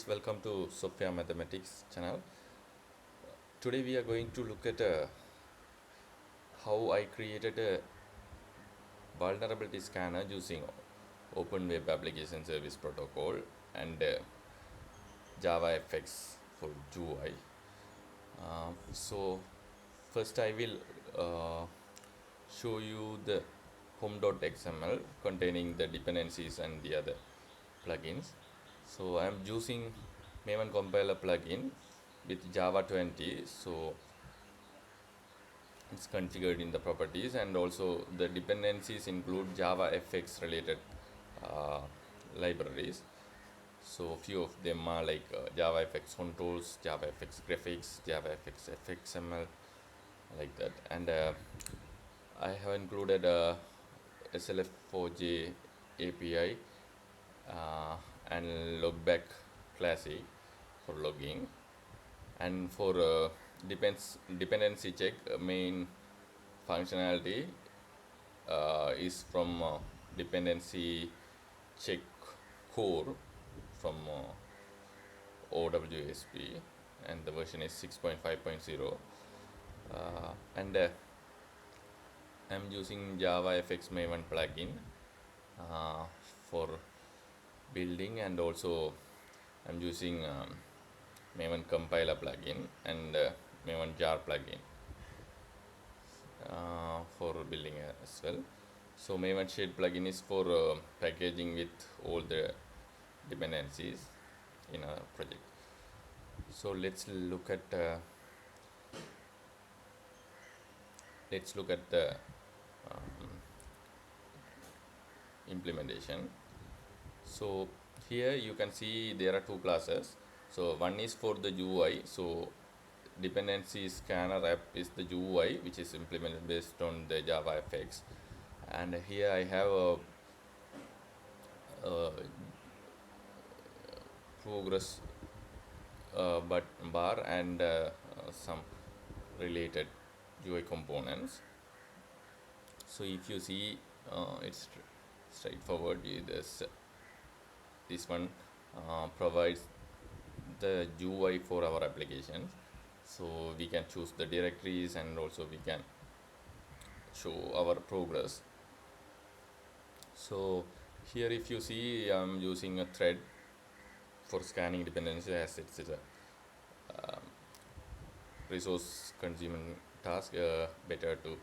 welcome to Sophia Mathematics channel. Today we are going to look at how I created a vulnerability scanner using Open Web Application Service Protocol and JavaFX for UI. So first I will show you the home.xml containing the dependencies and the other plugins. So I am using Maven compiler plugin with Java 20, so it's configured in the properties, and also the dependencies include JavaFX related uh, libraries. So few of them are like JavaFX controls, JavaFX graphics, JavaFX FXML, like that. And I have included a SLF4J API and logback classic for logging, and for dependency check main functionality is from dependency check core from OWASP, and the version is 6.5.0, and I'm using JavaFX Maven plugin for building, and also I'm using Maven compiler plugin and Maven jar plugin for building as well. So Maven shade plugin is for packaging with all the dependencies in a project. So let's look at the implementation. So here you can see there are two classes. So one is for the UI. So dependency scanner app is the UI, which is implemented based on the JavaFX, and here I have a progress bar and some related UI components. So if you see, it's straightforward. This one provides the UI for our application, so we can choose the directories, and also we can show our progress. So here if you see, I'm using a thread for scanning dependencies, as it's a resource consuming task. Better to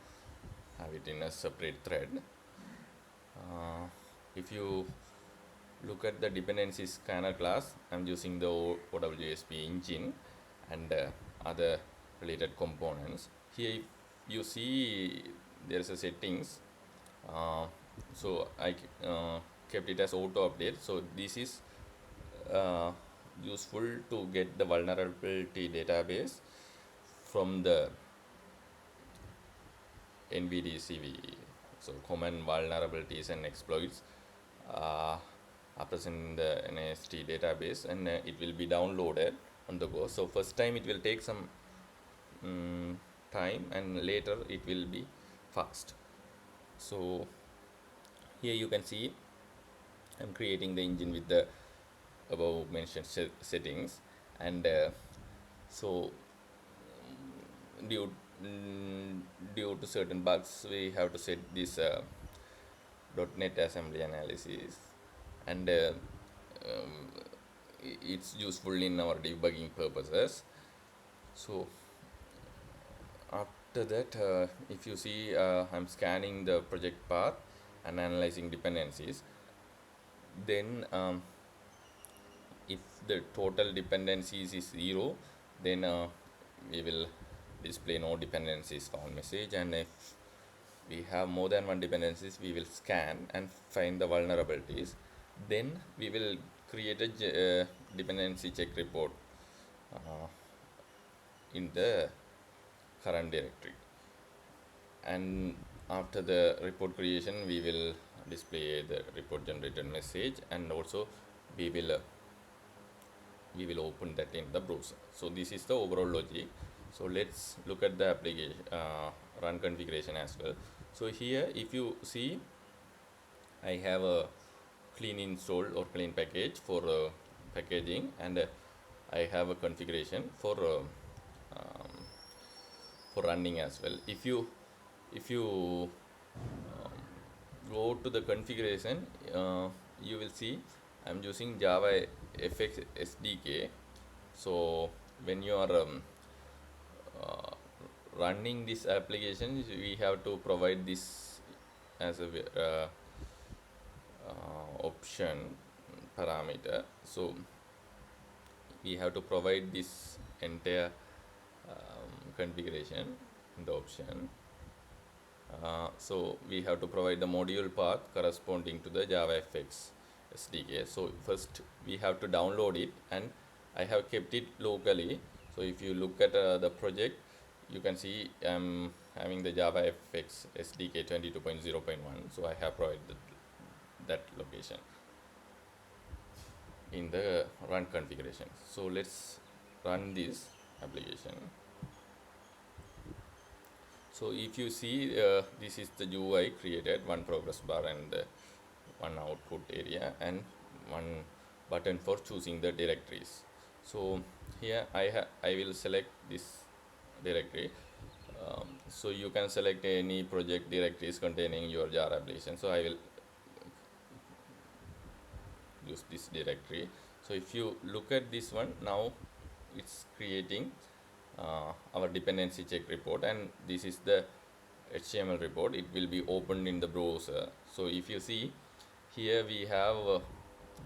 have it in a separate thread. If you look at the dependency scanner class, I'm using the OWASP engine and other related components. Here you see there is a settings, so I kept it as auto update. So this is useful to get the vulnerability database from the NVDCV. So common vulnerabilities and exploits are present in the NAST database, and it will be downloaded on the go. So first time it will take some time, and later it will be fast. So here you can see I'm creating the engine with the above mentioned settings, and so due to certain bugs we have to set this .NET assembly analysis, and it's useful in our debugging purposes. So after that, if you see, I'm scanning the project path and analyzing dependencies. Then if the total dependencies is 0, then we will display no dependencies found message, and if we have more than one dependencies, we will scan and find the vulnerabilities. Then we will create a dependency check report in the current directory, and after the report creation we will display the report generated message, and also we will open that in the browser. So this is the overall logic. So let's look at the application run configuration as well. So here if you see, I have a clean install or clean package for packaging, and I have a configuration um, for running as well. If you go to the configuration, you will see I'm using JavaFX SDK. So when you are uh, running this application, we have to provide this as a option parameter. So we have to provide this entire configuration in the option. So we have to provide the module path corresponding to the JavaFX SDK. So first we have to download it, and I have kept it locally. So if you look at the project, you can see I'm having the JavaFX SDK 22.0.1. So I have provided that location in the run configuration. So let's run this application. So if you see, this is the UI created, one progress bar and one output area and one button for choosing the directories. So here I will select this directory. So you can select any project directories containing your jar application. So I will use this directory. So if you look at this one, now it's creating our dependency check report, and this is the HTML report. It will be opened in the browser. So if you see here, we have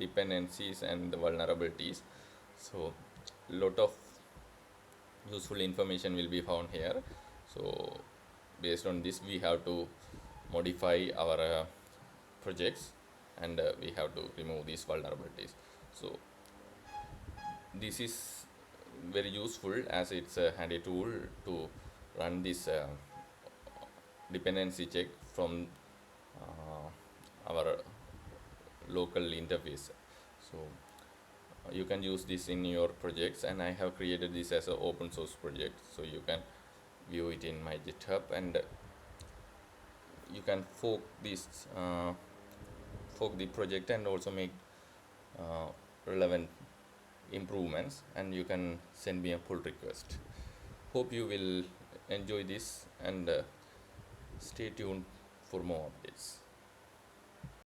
dependencies and the vulnerabilities. So lot of useful information will be found here. So based on this, we have to modify our projects, and we have to remove these vulnerabilities. So this is very useful, as it's a handy tool to run this dependency check from our local interface. So you can use this in your projects, and I have created this as an open source project, so you can view it in my GitHub, and you can fork the project and also make relevant improvements, and you can send me a pull request. Hope you will enjoy this, and stay tuned for more updates.